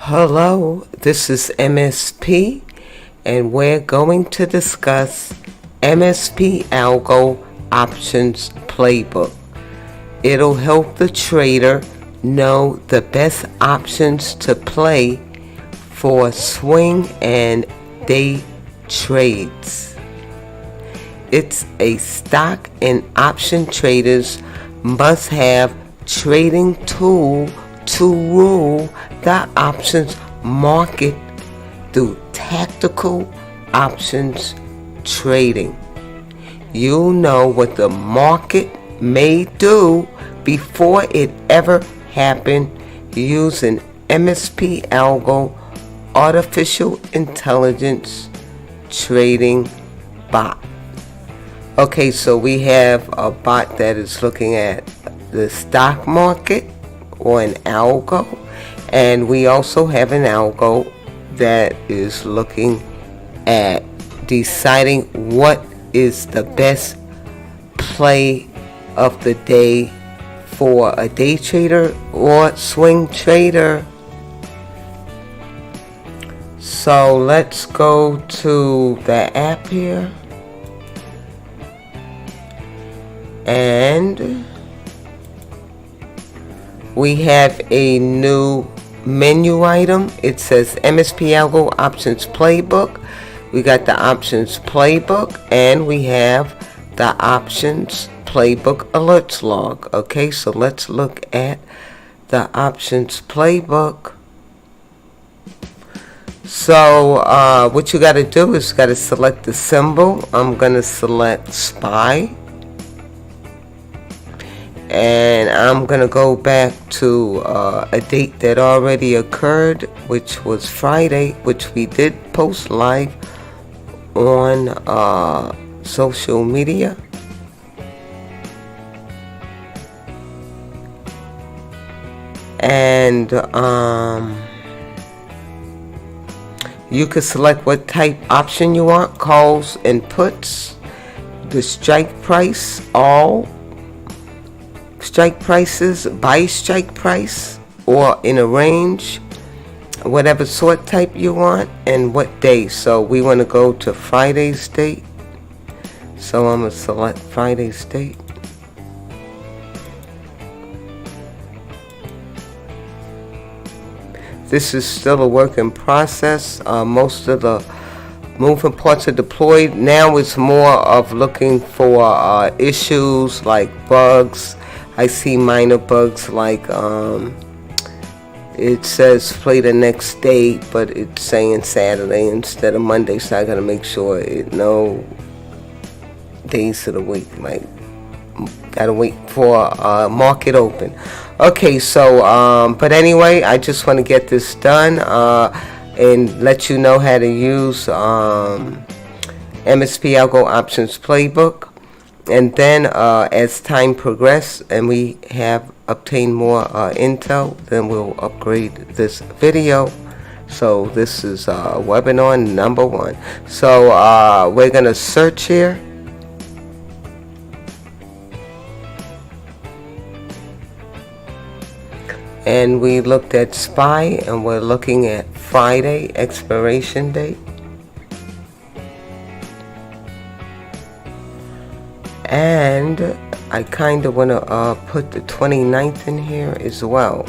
Hello, this is MSP, and we're going to discuss MSP ALGO Options Playbook. It'll help the trader know the best options to play for swing and day trades. It's a stock and option traders must have trading tool to rule the options market through tactical options trading. You'll know what the market may do before it ever happened using MSP ALGO Artificial Intelligence trading bot. Okay, so we have a bot that is looking at the stock market or an algo, and we also have an algo that is looking at deciding what is the best play of the day for a day trader or swing trader. So let's go to the app here, and we have a new menu item. It says MSP ALGO Options Playbook. We got the Options Playbook, and we have the Options Playbook Alerts Log. Okay, so let's look at the Options Playbook. So what you got to do is got to select the symbol. I'm going to select SPY. And I'm going to go back to a date that already occurred, which was Friday, which we did post live on social media. And you can select what type option you want, calls and puts, the strike price, all strike prices, by strike price, or in a range, whatever sort type you want, and what day. So we want to go to Friday's date, so I'm going to select Friday's date. This is still a work in process. Most of the moving parts are deployed. Now it's more of looking for issues like bugs. I see minor bugs like it says play the next day, but it's saying Saturday instead of Monday, so I gotta make sure it no days of the week. Like, gotta wait for market open. Okay, so but anyway, I just want to get this done and let you know how to use MSP ALGO Options Playbook. And then as time progresses and we have obtained more intel, then we'll upgrade this video. So this is webinar number 1. So we're going to search here. And we looked at SPY, and we're looking at Friday expiration date. And I kind of want to put the 29th in here as well,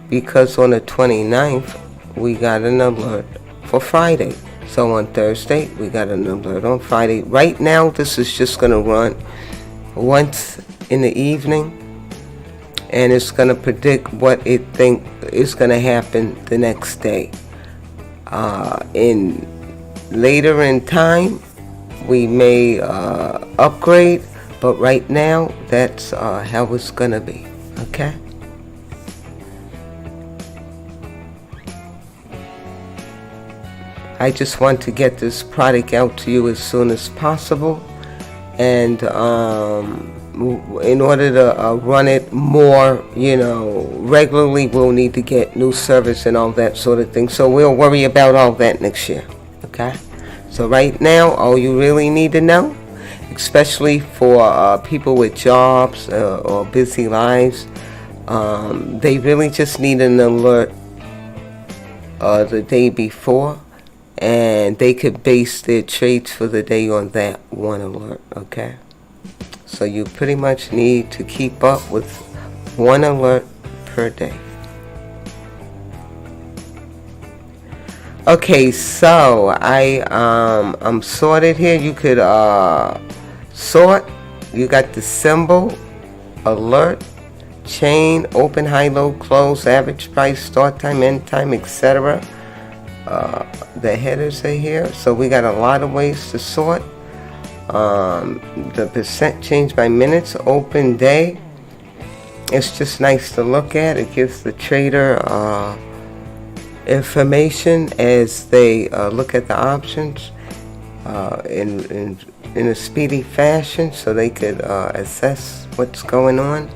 because on the 29th we got an alert for Friday. So on Thursday we got an alert on Friday. Right now this is just going to run once in the evening, and it's going to predict what it think is going to happen the next day. In later in time we may upgrade, but right now that's how it's gonna be. Okay, I just want to get this product out to you as soon as possible, and in order to run it more, regularly, we'll need to get new service and all that sort of thing. So we'll worry about all that next year. Okay. So right now, all you really need to know, especially for people with jobs or busy lives, they really just need an alert the day before, and they could base their trades for the day on that one alert, okay? So you pretty much need to keep up with one alert per day. Okay, so I'm sorted here. You could sort. You got the symbol, alert, chain, open, high, low, close, average price, start time, end time, etc. The headers are here, so we got a lot of ways to sort. The percent change by minutes, open day. It's just nice to look at. It gives the trader information as they look at the options in a speedy fashion, so they could assess what's going on,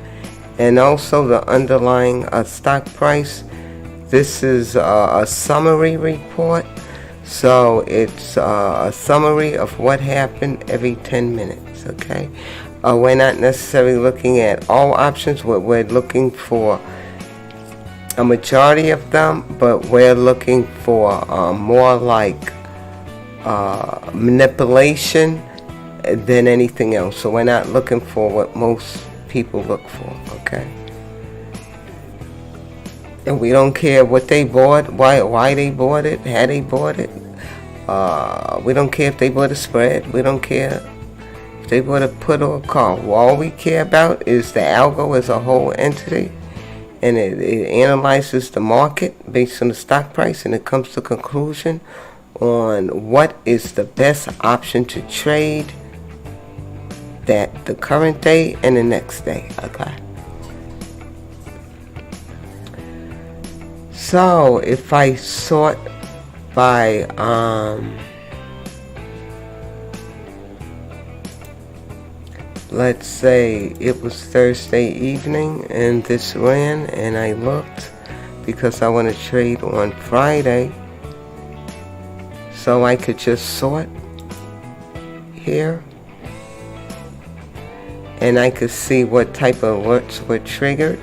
and also the underlying stock price. This is a summary report, so it's a summary of what happened every 10 minutes, okay? We're not necessarily looking at all options. We're looking for a majority of them, but we're looking for more like manipulation than anything else. So we're not looking for what most people look for, okay? And we don't care what they bought, why they bought it, how they bought it. We don't care if they bought a spread. We don't care if they bought a put or a call. All we care about is the algo as a whole entity, and it analyzes the market based on the stock price, and it comes to a conclusion on what is the best option to trade that the current day and the next day, okay? So if I sort by let's say it was Thursday evening and this ran, and I looked because I want to trade on Friday, so I could just sort here, and I could see what type of alerts were triggered,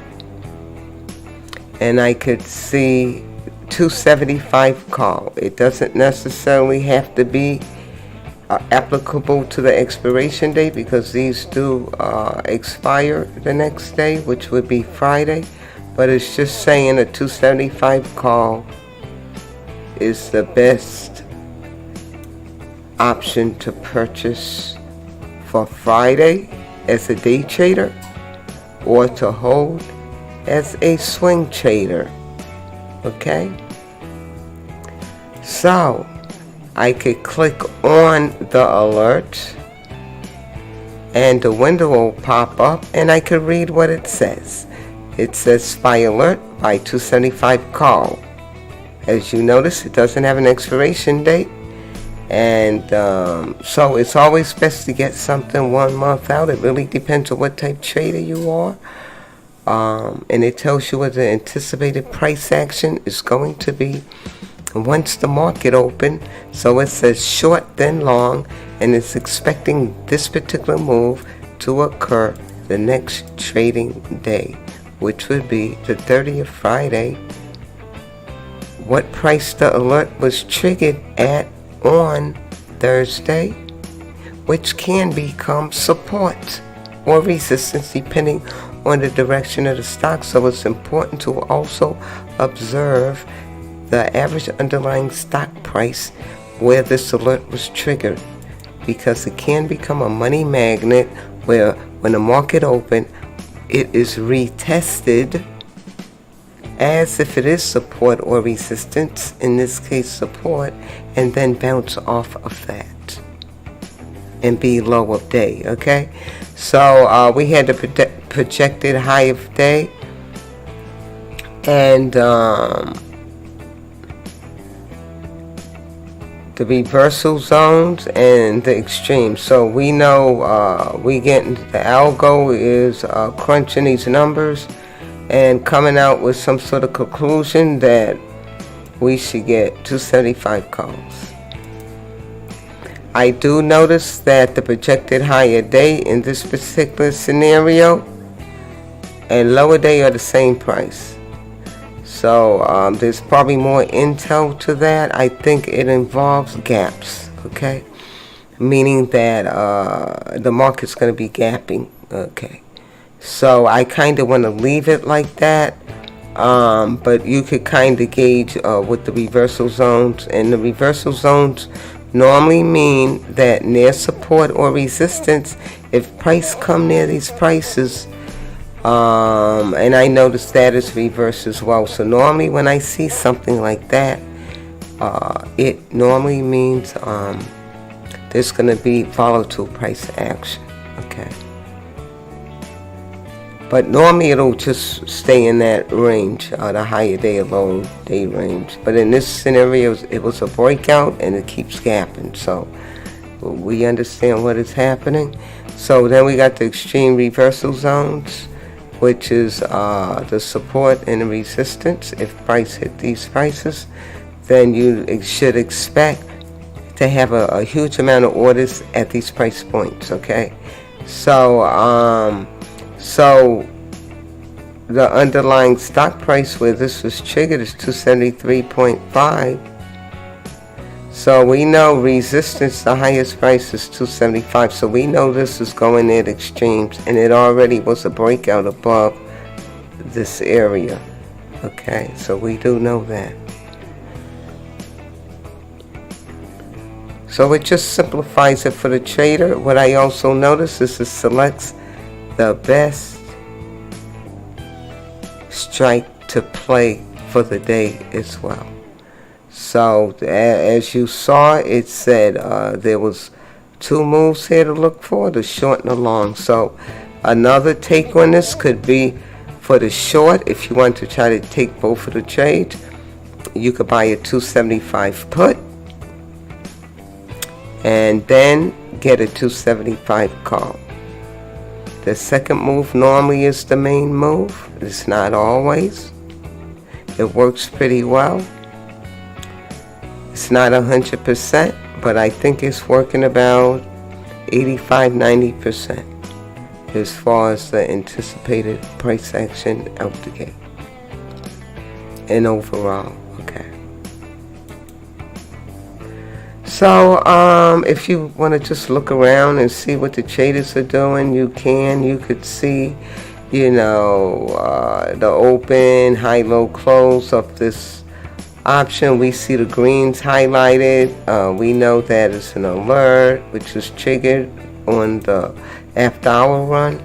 and I could see 275 call. It doesn't necessarily have to be applicable to the expiration date, because these do expire the next day, which would be Friday, but it's just saying a 275 call is the best option to purchase for Friday as a day trader, or to hold as a swing trader, okay? So I could click on the alert, and the window will pop up, and I could read what it says. It says SPY alert by 275 call. As you notice, it doesn't have an expiration date, and so it's always best to get something 1 month out. It really depends on what type trader you are, and it tells you what the anticipated price action is going to be once the market open. So it says short then long, and it's expecting this particular move to occur the next trading day, which would be the 30th Friday. What price the alert was triggered at on Thursday, which can become support or resistance depending on the direction of the stock. So it's important to also observe the average underlying stock price where this alert was triggered, because it can become a money magnet where when the market open, it is retested as if it is support or resistance, in this case support, and then bounce off of that and be low of day, okay? So we had the projected high of day, and the reversal zones and the extremes. So we know we getting the algo is crunching these numbers and coming out with some sort of conclusion that we should get 275 calls. I do notice that the projected higher day in this particular scenario and lower day are the same price. So there's probably more intel to that. I think it involves gaps, okay? Meaning that the market's going to be gapping, okay? So I kind of want to leave it like that. But you could kind of gauge with the reversal zones. And the reversal zones normally mean that near support or resistance, if price come near these prices, and I noticed that is reverse as well. So normally when I see something like that, it normally means there's going to be volatile price action, okay? But normally it'll just stay in that range, the higher day or low day range. But in this scenario, it was a breakout and it keeps gapping. So we understand what is happening. So then we got the extreme reversal zones, which is the support and the resistance. If price hit these prices, then you should expect to have a huge amount of orders at these price points, okay? So the underlying stock price where this was triggered is 273.5. So we know resistance, the highest price is 275. So we know this is going at extremes, and it already was a breakout above this area. Okay, so we do know that. So it just simplifies it for the trader. What I also notice is it selects the best strike to play for the day as well. So as you saw, it said there was two moves here to look for, the short and the long. So another take on this could be for the short. If you want to try to take both of the trades, you could buy a 275 put and then get a 275 call. The second move normally is the main move. It's not always. It works pretty well. It's not 100%, but I think it's working about 85-90% as far as the anticipated price action out the gate and overall. Okay. So if you want to just look around and see what the traders are doing, you can. You could see, you know, the open, high, low, close of this option. We see the greens highlighted. We know that it's an alert, which is triggered on the after hour run.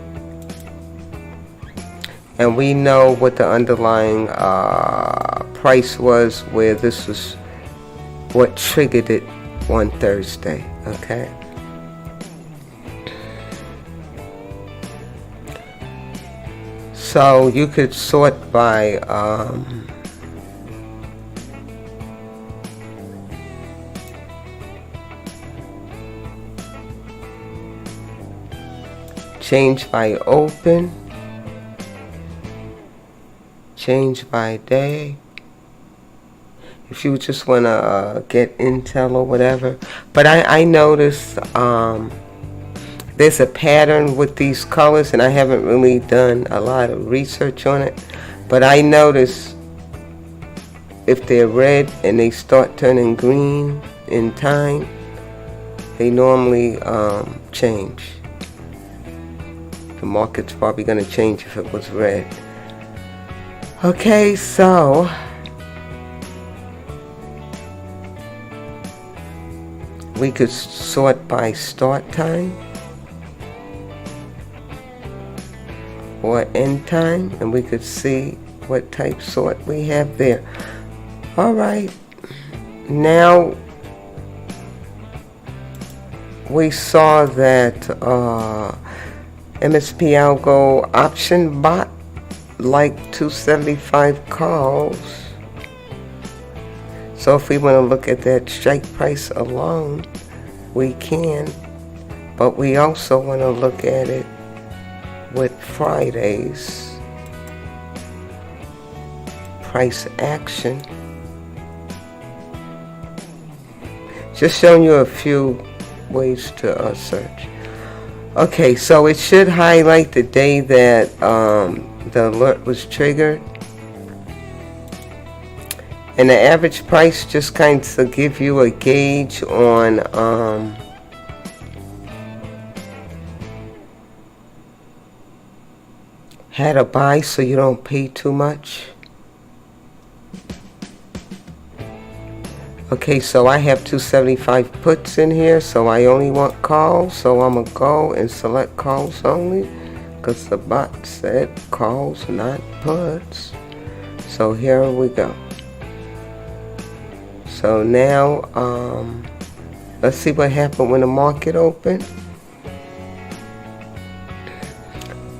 And we know what the underlying price was, where this was what triggered it on Thursday. Okay. So you could sort by change by open, change by day, if you just want to get intel or whatever. But I noticed there's a pattern with these colors, and I haven't really done a lot of research on it, but I noticed if they're red and they start turning green in time, they normally change. The market's probably going to change if it was red. Okay, so we could sort by start time or end time, and we could see what type sort we have there. All right, now we saw that MSP ALGO option bot like 275 calls. So if we want to look at that strike price alone, we can, but we also want to look at it with Friday's price action. Just showing you a few ways to search. Okay, so it should highlight the day that the alert was triggered. And the average price just kind of give you a gauge on how to buy so you don't pay too much. Okay, so I have 275 puts in here, so I only want calls, so I'm gonna go and select calls only because the bot said calls, not puts. So here we go. So now let's see what happened when the market opened.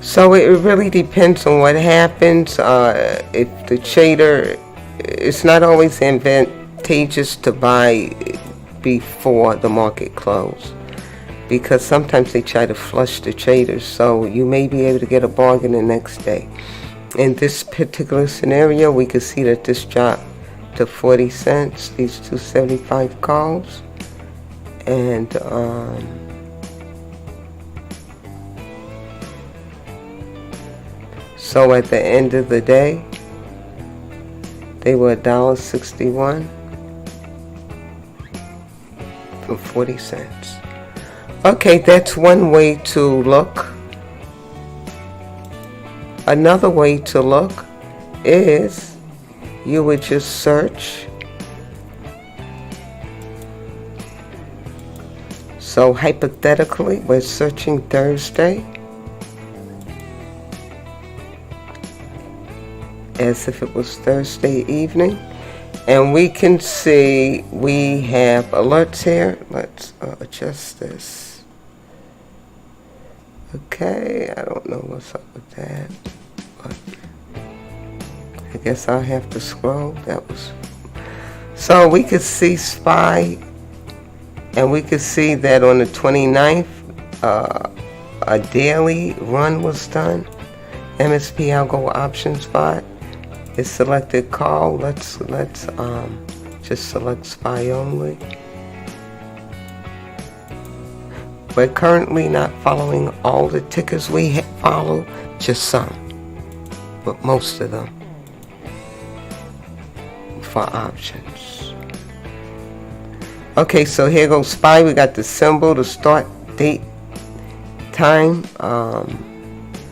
So it really depends on what happens. If the trader, it's not always advantageous to buy before the market close, because sometimes they try to flush the traders, so you may be able to get a bargain the next day. In this particular scenario, we could see that this dropped to 40 cents, these 275 calls, and so at the end of the day, they were $1.61 for 40 cents. Okay, that's one way to look. Another way to look is you would just search. So hypothetically, we're searching Thursday as if it was Thursday evening, and we can see we have alerts here. Let's adjust this. Okay, I don't know what's up with that, but I guess I'll have to scroll. That was, so we could see SPY, and we could see that on the 29th a daily run was done. MSP ALGO option spot. It's selected call. Let's just select SPY only. We're currently not following all the tickers we follow, just some, but most of them for options. Okay, so here goes SPY. We got the symbol, the start date, time.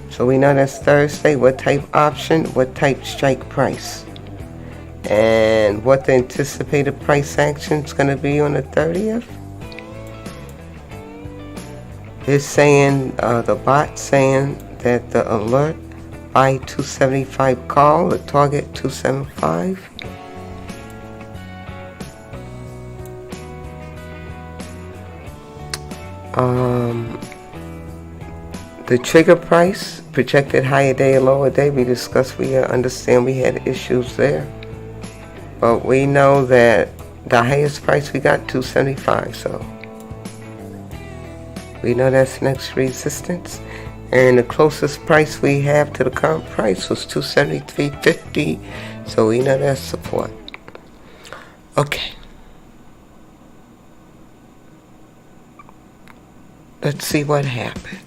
So we know that's Thursday. What type option? What type strike price? And what the anticipated price action is going to be on the 30th? It's saying, the bot saying that the alert buy 275 call, the target 275. The trigger price, projected higher day or lower day, we discussed, we understand we had issues there. But we know that the highest price we got 275, so we know that's next resistance. And the closest price we have to the current price was 273.50, so we know that's support. Okay. Let's see what happened.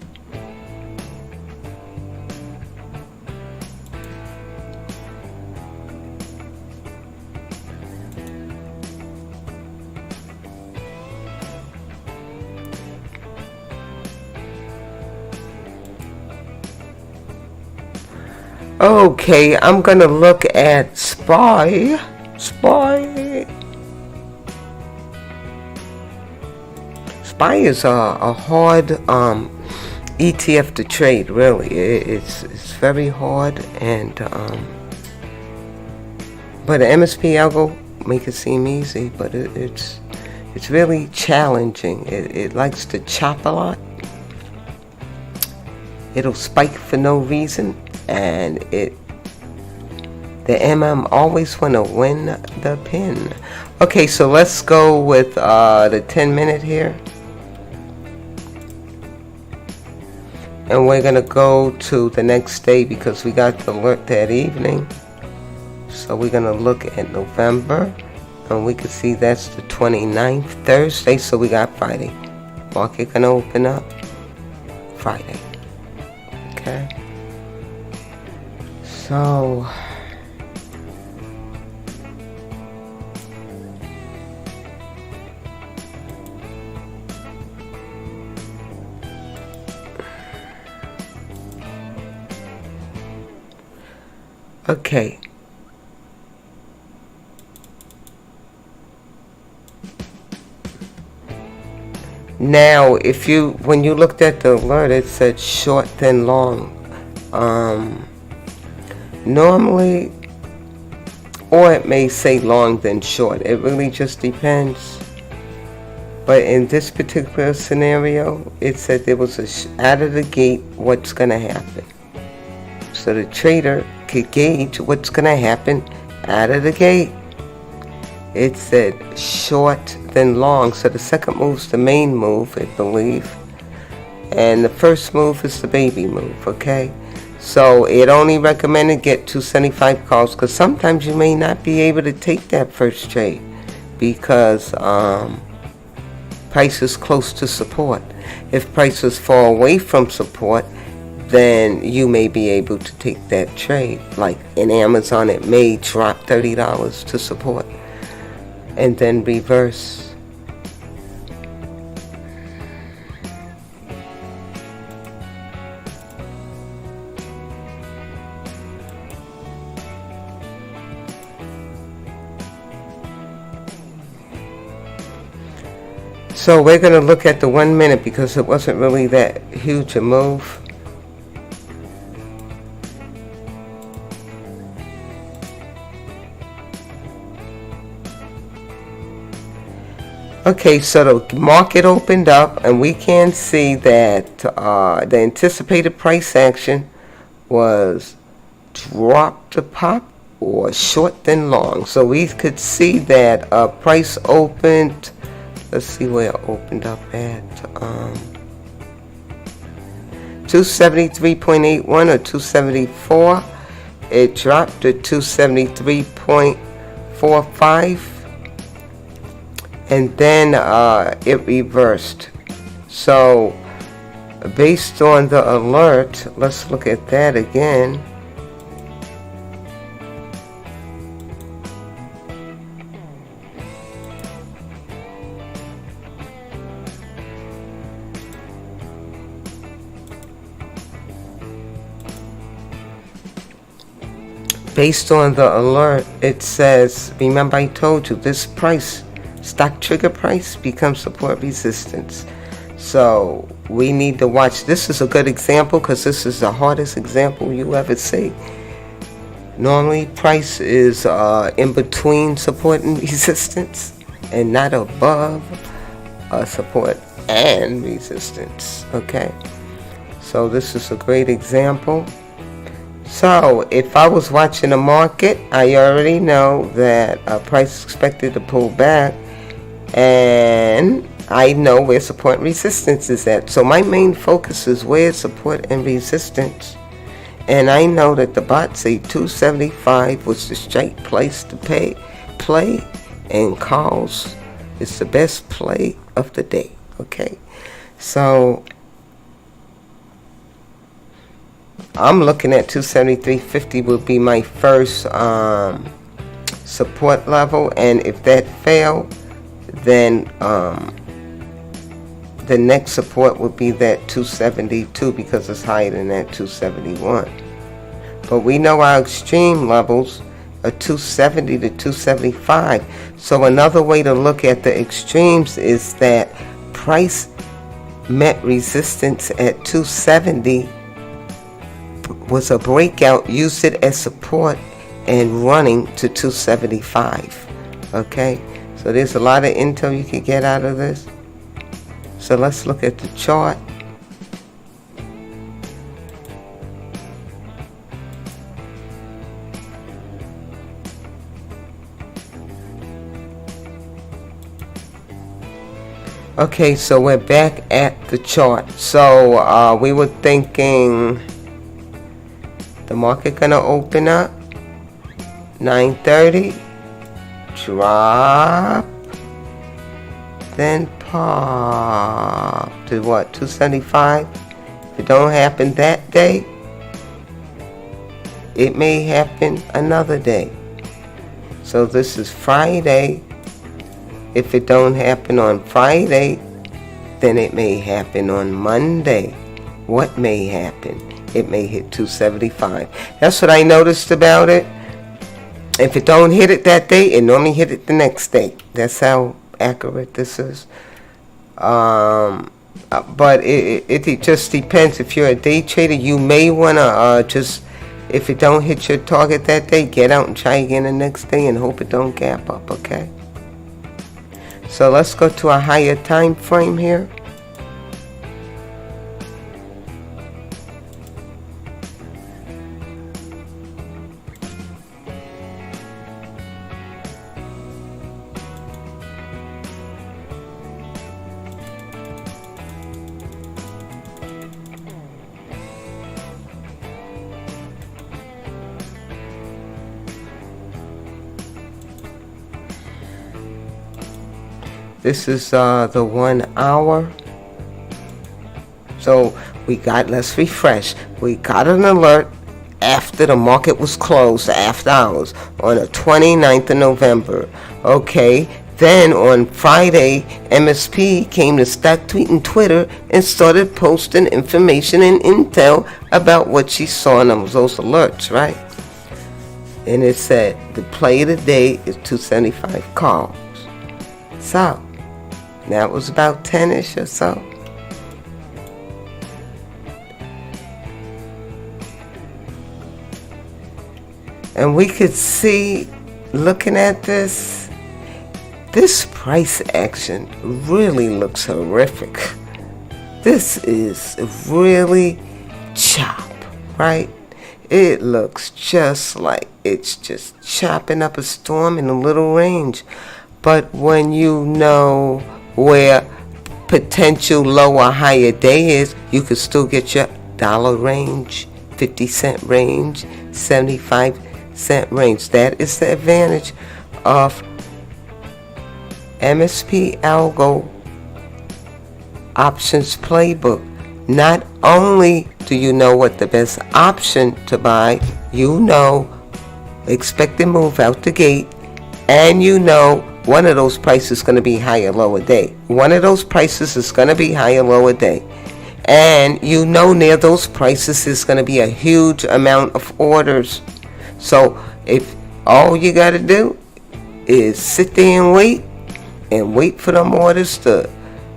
Okay, I'm gonna look at SPY. SPY is a hard ETF to trade. Really, it's very hard, and but the MSP algo make it seem easy, but it's really challenging. It likes to chop a lot. It'll spike for no reason, and the MM always want to win the pin. Okay, so let's go with the 10-minute here, and we're gonna go to the next day because we got the alert that evening. So we're gonna look at November, and we can see that's the 29th, Thursday. So we got Friday. Market gonna open up Friday. Okay. So Okay. Now, when you looked at the alert, it said short then long. Normally, or it may say long then short. It really just depends. But in this particular scenario, it said there was out of the gate what's going to happen. So the trader could gauge what's going to happen out of the gate. It said short then long. So the second move's the main move, I believe. And the first move is the baby move, okay? So it only recommended get 275 calls because sometimes you may not be able to take that first trade because price is close to support. If prices fall away from support, then you may be able to take that trade. Like in Amazon, it may drop $30 to support and then reverse. So we're going to look at the 1 minute because it wasn't really that huge a move. Okay, so the market opened up and we can see that the anticipated price action was drop to pop or short then long. So we could see that price opened. Let's see where it opened up at. 273.81 or 274. It dropped to 273.45. And then it reversed. So based on the alert, let's look at that again. Based on the alert, it says, remember I told you this price, stock trigger price, becomes support resistance. So we need to watch. This is a good example because this is the hardest example you ever see. Normally price is in between support and resistance and not above support and resistance. Okay, so this is a great example. So if I was watching the market, I already know that price is expected to pull back, and I know where support and resistance is at. So my main focus is where support and resistance, and I know that the bot say 275 was the straight place to play, and calls is the best play of the day. Okay, so I'm looking at 273.50 will be my first support level, and if that failed, then the next support would be that 272 because it's higher than that 271. But we know our extreme levels are 270 to 275. So another way to look at the extremes is that price met resistance at 270, was a breakout, used it as support, and running to 275. Okay, so there's a lot of intel you can get out of this. So let's look at the chart. Okay, so we're back at the chart. So we were thinking the market gonna open up 9:30, drop, then pop to what, 275. If it don't happen that day, it may happen another day. So this is Friday. If it don't happen on Friday, then it may happen on Monday. What may happen? it may hit 275. That's what I noticed about it. If it don't hit it that day, it normally hit it the next day. That's how accurate this is. But it just depends. If you're a day trader, you may want to just, if it don't hit your target that day, get out and try again the next day and hope it don't gap up, okay? So let's go to a higher time frame here. This is the 1 hour. So we got, let's refresh. We got an alert after the market was closed, after hours, on the 29th of November. Okay, then on Friday, MSP came to start tweeting Twitter and started posting information and intel about what she saw in those alerts, right? And it said the play of the day is 275 calls. So that was about 10-ish or so. And we could see, looking at this price action really looks horrific. This is really chop, right? It looks just like it's just chopping up a storm in a little range. But when you know where potential lower higher day is, you could still get your dollar range, 50-cent range, 75-cent range. That is the advantage of MSP Algo Options Playbook. Not only do you know what the best option to buy, you know expected move out the gate, and you know one of those prices is going to be higher, lower day. One of those prices is going to be higher, lower day. And you know near those prices is going to be a huge amount of orders. So if all you got to do is sit there and wait for them orders to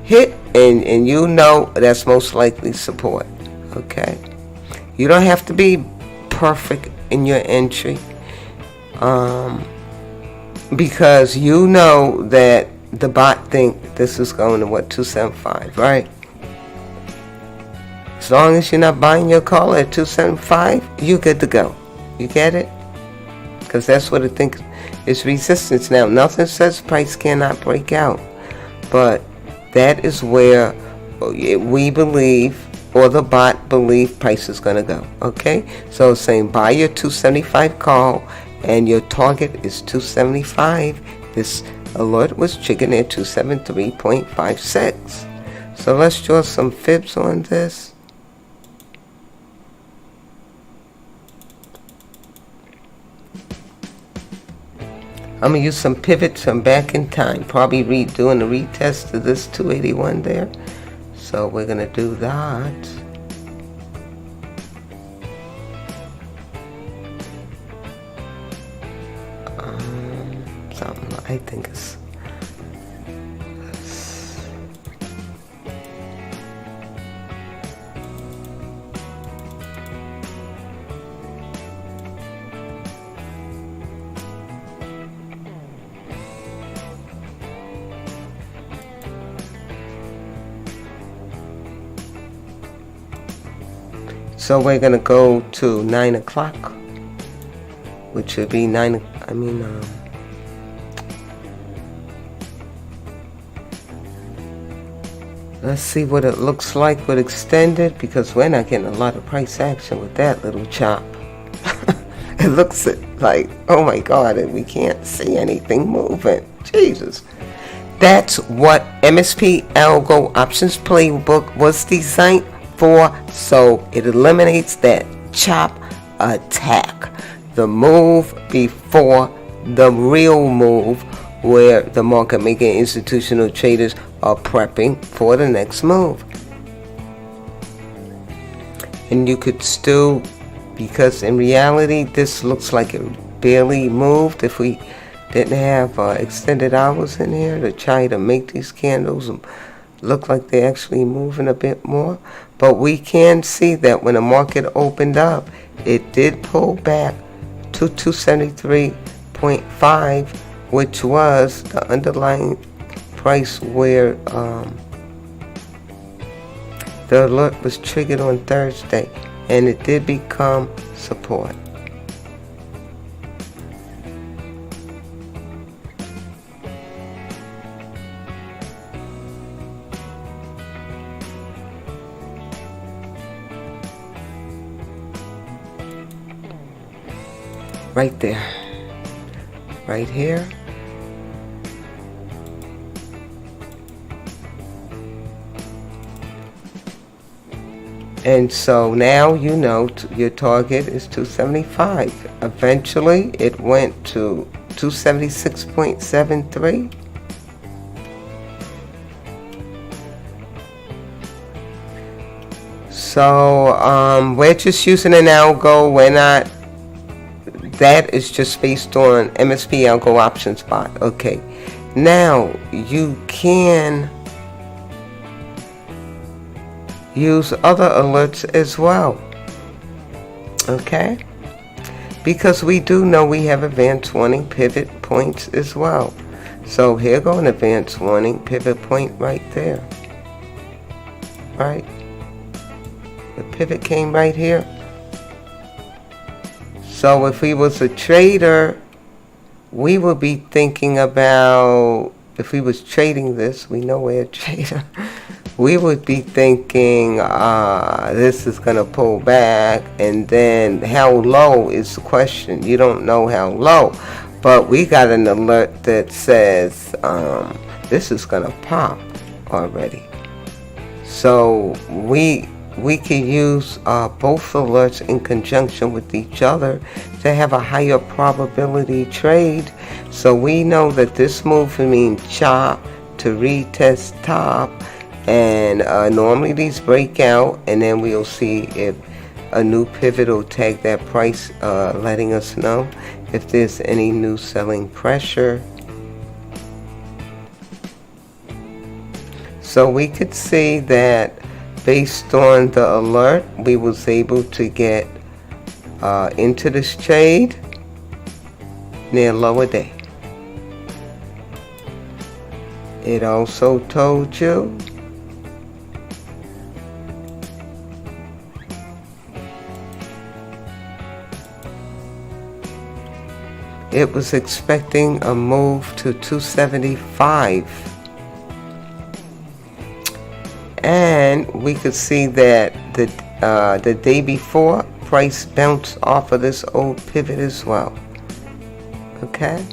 hit, and you know that's most likely support. Okay? You don't have to be perfect in your entry. Because you know that the bot think this is going to 275, right? As long as you're not buying your call at 275, you good to go. You get it? Because that's what it thinks is resistance. Now, nothing says price cannot break out, but that is where we believe, or the bot believe, price is going to go. Okay? So it's saying buy your 275 call, and your target is 275. This alert was triggered at 273.56. So let's draw some fibs on this. I'm going to use some pivots from back in time. Probably doing a retest of this 281 there. So we're going to do that. Something I think is so we're gonna go to 9 o'clock, which would be let's see what it looks like with extended, because we're not getting a lot of price action with that little chop. It looks like, oh my God, we can't see anything moving. Jesus. That's what MSP Algo Options Playbook was designed for, so it eliminates that chop attack. The move before the real move, where the market maker institutional traders are prepping for the next move. And you could still, because in reality this looks like it barely moved if we didn't have extended hours in here to try to make these candles look like they're actually moving a bit more. But we can see that when the market opened up, it did pull back to 273.5, which was the underlying price where the alert was triggered on Thursday, and it did become support. Right there, right here. And so now you know your target is 275. Eventually it went to 276.73. So we're just using an algo. We're not, that is just based on MSP ALGO options bot. Okay, now you can use other alerts as well, okay, because we do know we have advanced warning pivot points as well. So here go an advanced warning pivot point right there, right? The pivot came right here. So if we was a trader, we would be thinking about, if we was trading this, we know we're a trader, we would be thinking this is going to pull back, and then how low is the question. You don't know how low, but we got an alert that says this is going to pop already. So we can use both alerts in conjunction with each other to have a higher probability trade. So we know that this move means chop to retest top, and normally these break out, and then we'll see if a new pivot will tag that price, letting us know if there's any new selling pressure. So we could see that based on the alert, we was able to get into this trade near lower day. It also told you it was expecting a move to 275. And we could see that the day before, price bounced off of this old pivot as well. Okay.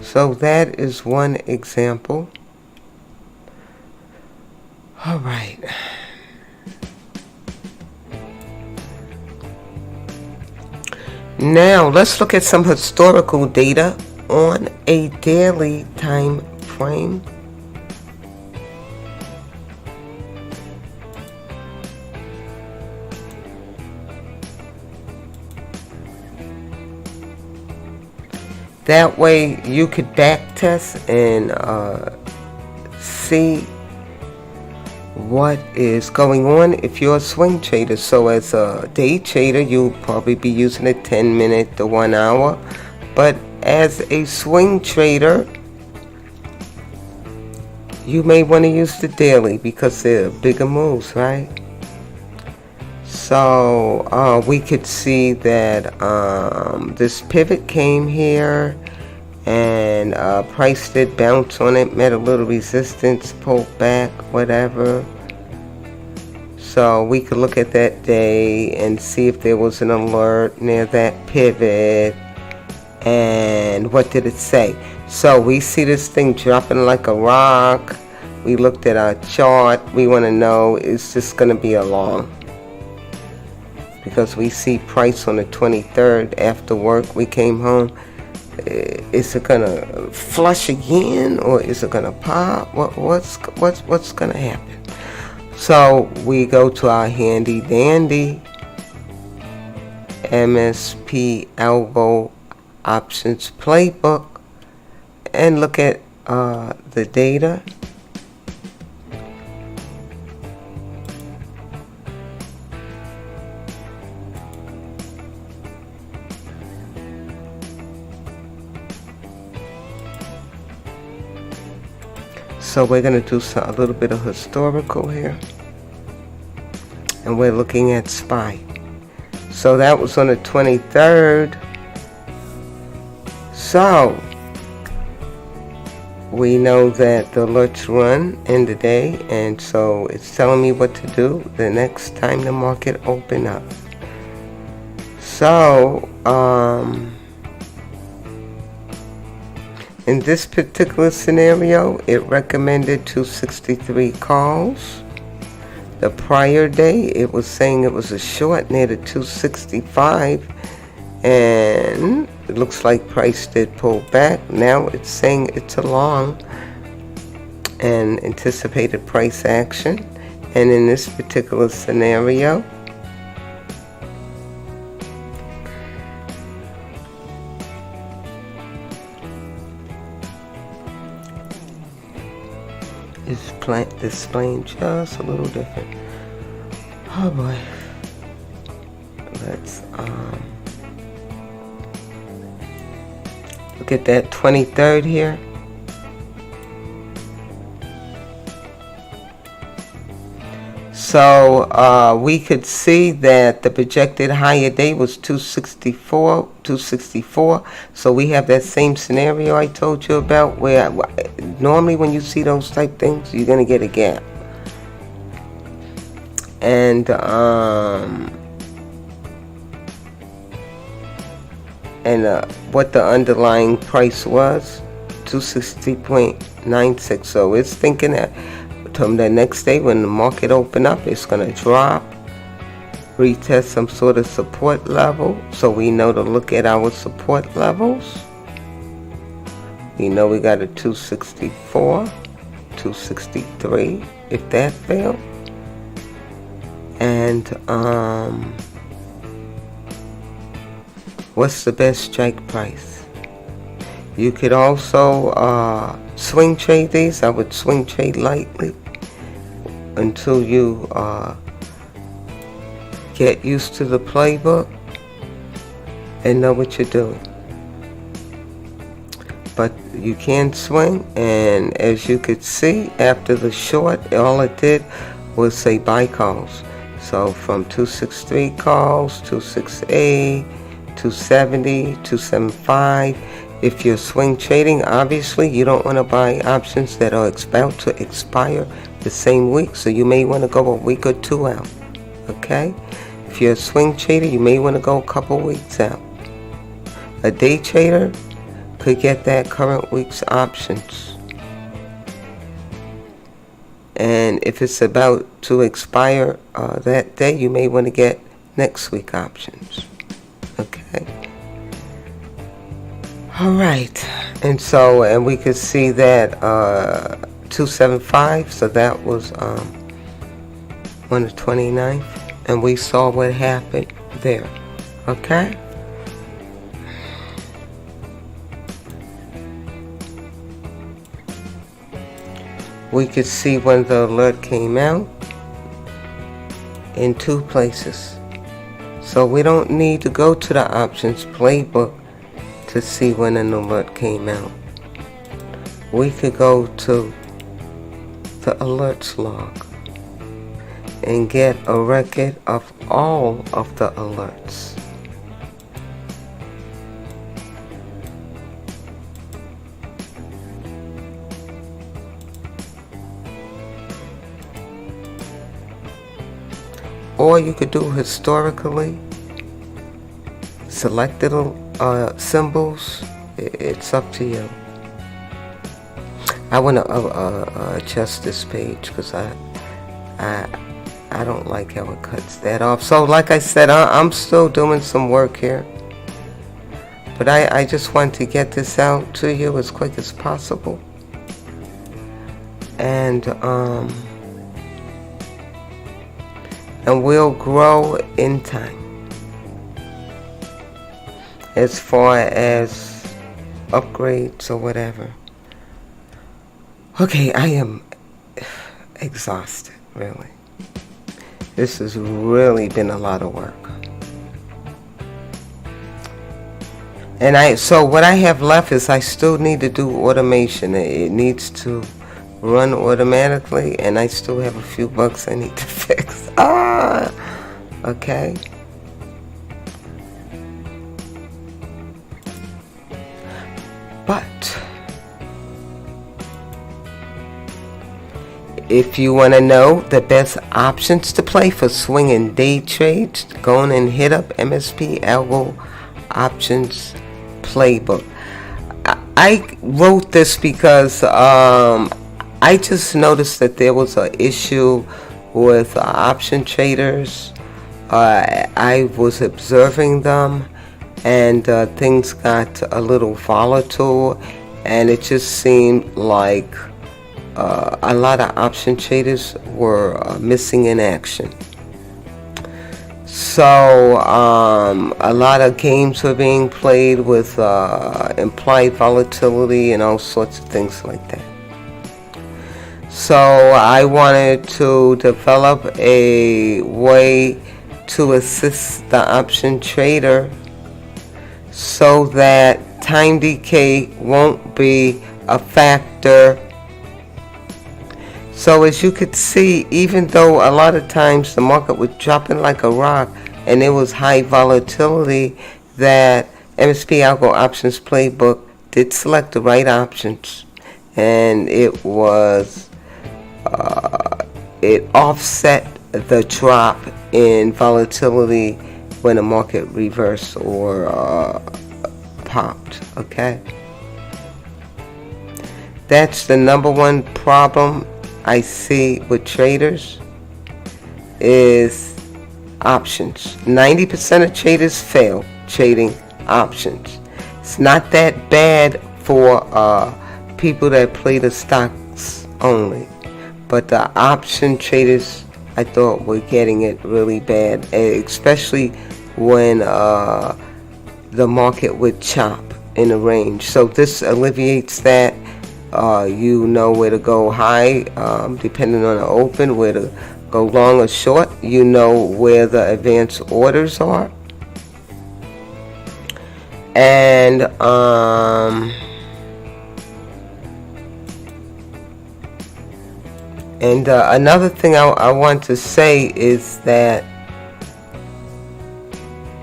So that is one example. All right. Now let's look at some historical data on a daily time frame. That way you could back test and see what is going on if you're a swing trader. So as a day trader, you'll probably be using a 10-minute to 1 hour. But as a swing trader, you may want to use the daily because they're bigger moves, right? So we could see that this pivot came here, and price did bounce on it, met a little resistance, pulled back, whatever. So we could look at that day and see if there was an alert near that pivot, and what did it say. So we see this thing dropping like a rock. We looked at our chart. We want to know, is this going to be a long? Because we see price on the 23rd after work. We came home. Is it gonna flush again, or is it gonna pop? What's gonna happen? So we go to our handy dandy MSP ALGO Options Playbook and look at the data. So we're going to do a little bit of historical here. And we're looking at SPY. So that was on the 23rd. So we know that the alerts run in the day. And so it's telling me what to do the next time the market open up. So, in this particular scenario, it recommended 263 calls. The prior day, it was saying it was a short near the 265, and it looks like price did pull back. Now it's saying it's a long and anticipated price action. And in this particular scenario, is displaying just a little different. Oh boy. Let's look at that 23rd here. So we could see that the projected higher day was 264. So we have that same scenario I told you about, where normally when you see those type things, you're gonna get a gap. And what the underlying price was, 260.96. So it's thinking that from the next day when the market open up, it's going to drop, retest some sort of support level. So we know to look at our support levels. We know we got a 264, 263 if that failed. And what's the best strike price? You could also swing trade these. I would swing trade lightly until you get used to the playbook and know what you're doing. But you can swing, and as you could see, after the short, all it did was say buy calls. So from 263 calls, 268, 270, 275. If you're swing trading, obviously you don't want to buy options that are about to expire the same week, so you may want to go a week or two out. Okay? If you're a swing trader, you may want to go a couple weeks out. A day trader could get that current week's options. And if it's about to expire that day, you may want to get next week options. Okay? All right. And so, and we could see that 275, so that was on the 29th, and we saw what happened there. Okay? We could see when the alert came out in two places. So we don't need to go to the options playbook to see when an alert came out. We could go to the alerts log and get a record of all of the alerts. Or you could do historically, selected symbols. It's up to you. I want to adjust this page because I don't like how it cuts that off. So like I said, I'm still doing some work here. But I just want to get this out to you as quick as possible. And we'll grow in time as far as upgrades or whatever. Okay, I am exhausted, really. This has really been a lot of work. And so what I have left is I still need to do automation. It needs to run automatically, and I still have a few bugs I need to fix. Okay. But if you want to know the best options to play for swing and day trades, go on and hit up MSP ALGO Options Playbook. I wrote this because I just noticed that there was an issue with option traders. I was observing them, and things got a little volatile, and it just seemed like a lot of option traders were missing in action. So a lot of games were being played with implied volatility and all sorts of things like that. So I wanted to develop a way to assist the option trader so that time decay won't be a factor. So as you could see, even though a lot of times the market was dropping like a rock and there was high volatility, that MSP ALGO Options Playbook did select the right options, and it offset the drop in volatility when the market reversed or popped. Okay, that's the number one problem I see with traders is options. 90% of traders fail trading options. It's not that bad for people that play the stocks only, but the option traders, I thought, were getting it really bad, especially when the market would chop in a range. So this alleviates that. You know where to go high, depending on the open, where to go long or short. You know where the advanced orders are. And another thing I want to say is that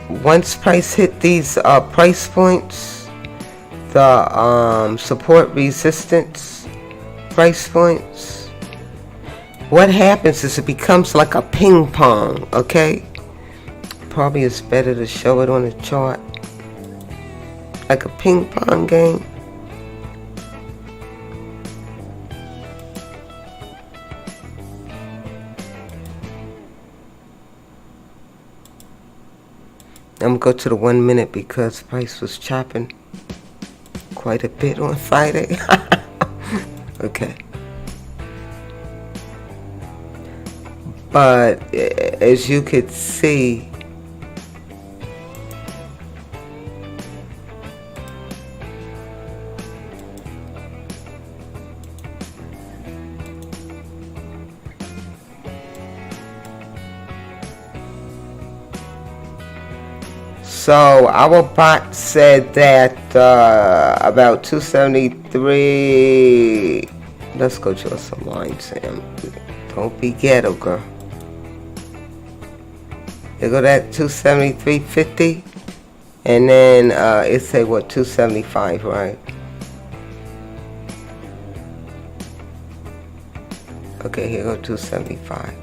once price hit these price points, the support resistance price points, what happens is it becomes like a ping pong. Okay, probably it's better to show it on the chart, like a ping pong game. I'm gonna go to the 1 minute because price was chopping quite a bit on Friday. Okay. But as you could see, so our bot said that about 273. Let's go to some lines, Sam. Don't be ghetto, girl. They go that 273.50, and then it say what, 275, right? Okay, here go 275.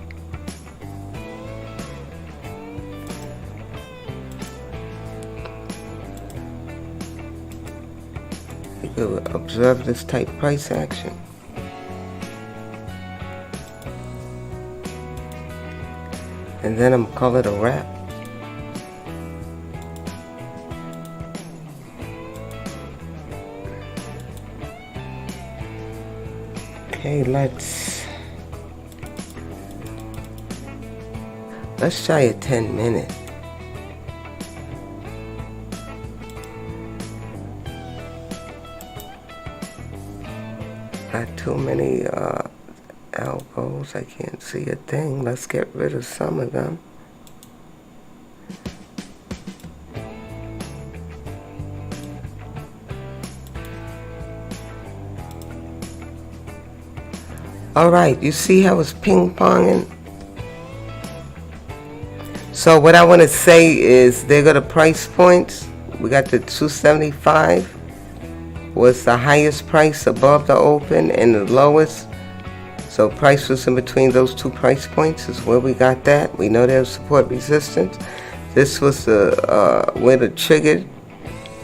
You could observe this type price action. And then I'm call it a wrap. Okay, let's try a 10-minute. Got too many algos. I can't see a thing. Let's get rid of some of them. Alright, you see how it's ping-ponging? So what I want to say is, there go the price points. We got the 275 was the highest price above the open, and the lowest. So price was in between those two price points is where we got that. We know there's support resistance. This was the where the triggered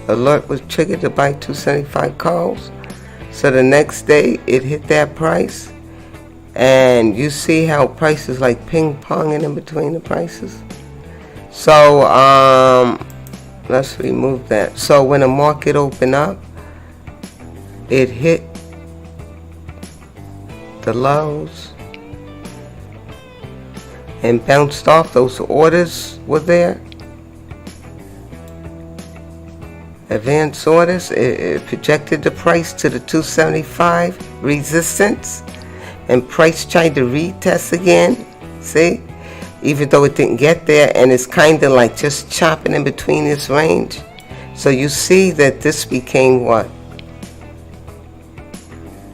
alert was triggered to buy 275 calls. So the next day it hit that price. And you see how prices like ping-ponging in between the prices. So let's remove that. So when the market opened up, it hit the lows and bounced off. Those orders were there, advanced orders. It projected the price to the 275 resistance, and price tried to retest again. See, even though it didn't get there, and it's kind of like just chopping in between this range. So you see that this became what?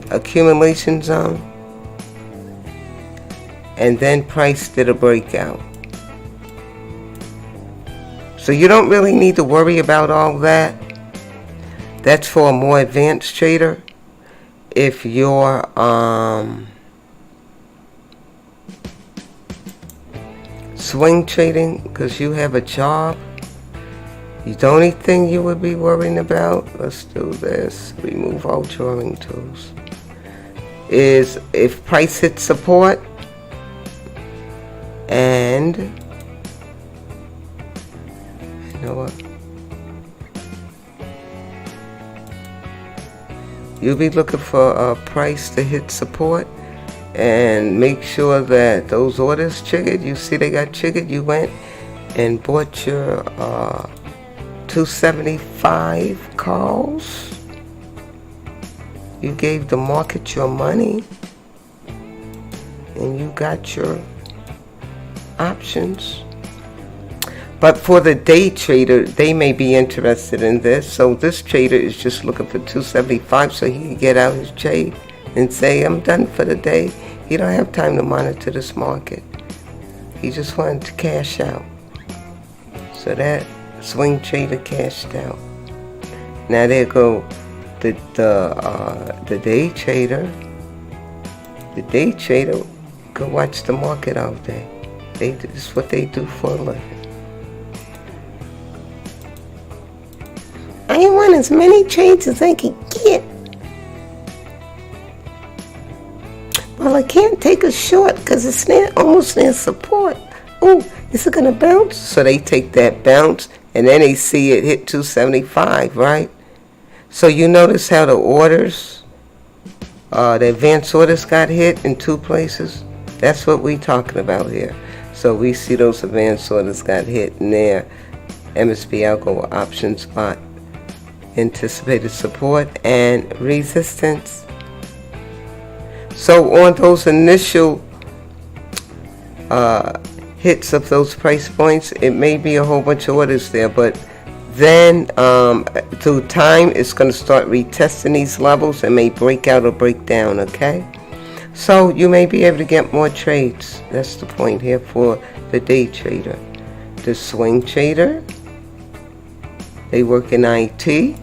Accumulation zone. And then price did a breakout. So you don't really need to worry about all that. That's for a more advanced trader. If you're swing trading, because you have a job, the only thing you would be worrying about, let's do this, remove all drawing tools, is if price hits support, and you know what, you'll be looking for a price to hit support and make sure that those orders triggered. You see they got triggered. You went and bought your 275 calls. You gave the market your money and you got your options. But for the day trader, they may be interested in this. So this trader is just looking for 275 so he can get out his trade and say, I'm done for the day. He don't have time to monitor this market. He just wanted to cash out. So that swing trader cashed out. Now there go the day trader. The day trader go watch the market all day. This is what they do for a living. I want as many trades as I can get. Well, I can't take a short because it's almost near support. Oh, is it going to bounce? So they take that bounce and then they see it hit 275, right? So you notice how the orders, the advanced orders got hit in two places? That's what we're talking about here. So we see those advanced orders got hit in there. MSP ALGO option spot. Anticipated support and resistance. So on those initial hits of those price points, it may be a whole bunch of orders there, but then through time it's going to start retesting these levels and may break out or break down. Okay, so you may be able to get more trades. That's the point here for the day trader. The swing trader, they work in IT.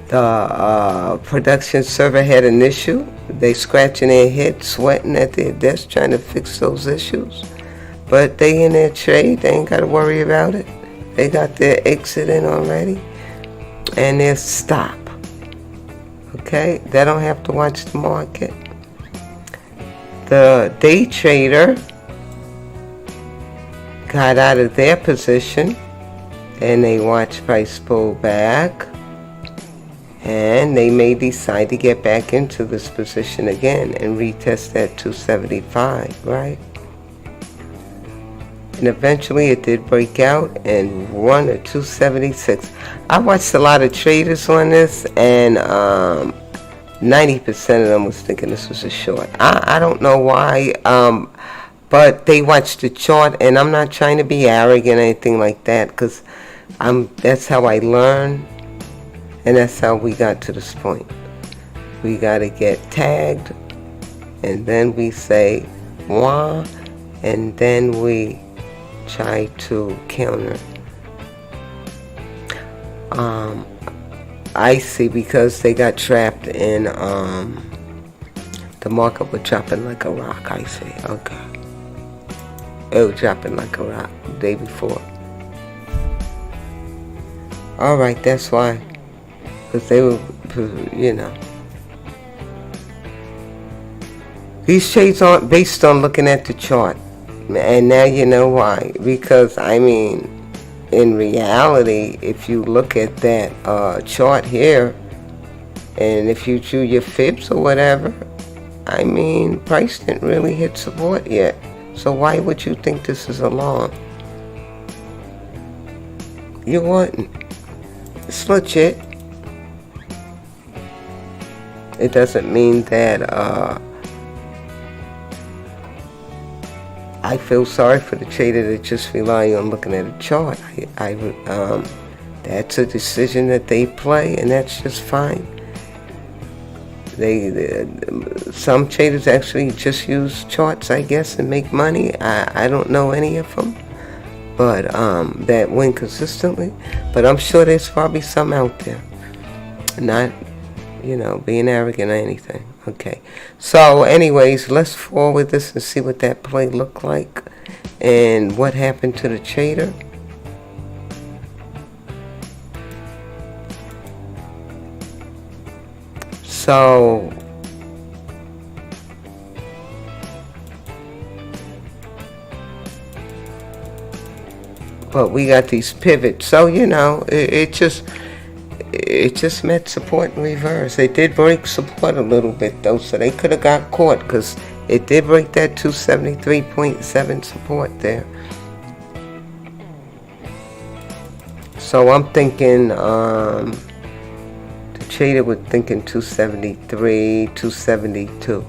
The production server had an issue. They scratching their head, sweating at their desk, trying to fix those issues. But they in their trade, they ain't got to worry about it. They got their exit in already and their stop. Okay, they don't have to watch the market. The day trader got out of their position and they watch price pull back. and they may decide to get back into this position again and retest that 275, right? And eventually it did break out and run at 276. I watched a lot of traders on this, and 90% of them was thinking this was a short. I don't know why, but they watched the chart, and I'm not trying to be arrogant or anything like that, because that's how I learn, and that's how we got to this point. We got to get tagged, and then we say wah, and then we try to counter. I see, because they got trapped in the market was dropping like a rock. I see. Okay, it was dropping like a rock the day before. All right, that's why, because they were, these trades aren't based on looking at the chart, and now you know why. Because in reality, if you look at that chart here, and if you drew your fibs or whatever, price didn't really hit support yet. So why would you think this is a long? You wouldn't. It's legit. It doesn't mean that I feel sorry for the trader that just rely on looking at a chart. That's a decision that they play, and that's just fine. Some traders actually just use charts, I guess, and make money. I don't know any of them, but that win consistently. But I'm sure there's probably some out there. Not, being arrogant or anything. Okay. So, anyways, let's forward this and see what that play looked like and what happened to the trader. So, but we got these pivots. So, it just met support in reverse. They did break support a little bit, though, so they could have got caught, because it did break that 273.7 support there. So I'm thinking the trader was thinking 273, 272.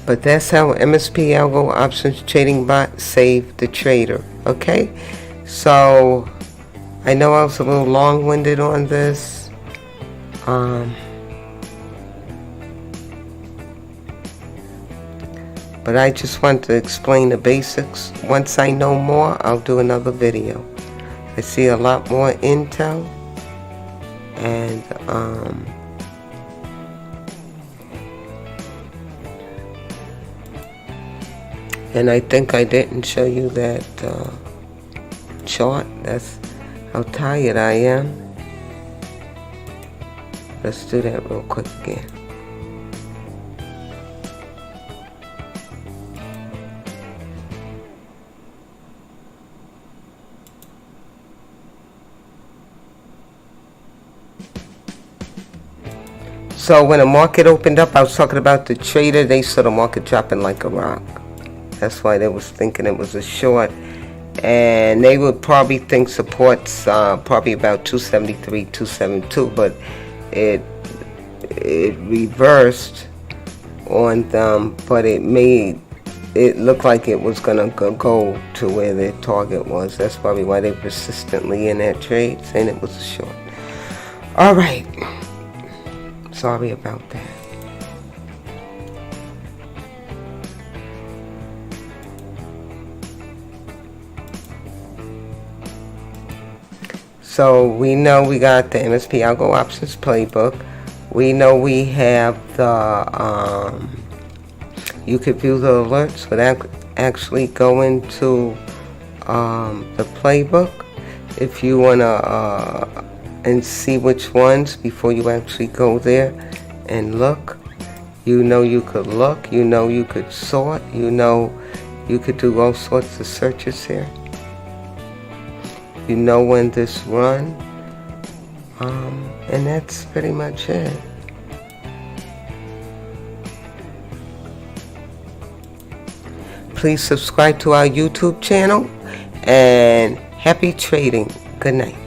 But that's how MSP ALGO Options Trading Bot saved the trader. Okay? So, I know I was a little long-winded on this. But I just want to explain the basics. Once I know more, I'll do another video. I see a lot more intel. And I think I didn't show you that chart. That's how tired I am. Let's do that real quick again. So when the market opened up, I was talking about the trader. They saw the market dropping like a rock. That's why they was thinking it was a short, and they would probably think support's probably about 273, 272, but it reversed on them, but it looked like it was gonna go to where their target was. That's probably why they were persistently in that trade, saying it was a short. All right, sorry about that. So we know we got the MSP ALGO Options Playbook. We know we have the, you could view the alerts without actually going to the Playbook. If you want to, and see which ones before you actually go there and look. You could look, you could sort, you could do all sorts of searches here. You know when this run. And that's pretty much it. Please subscribe to our YouTube channel, and happy trading. Good night.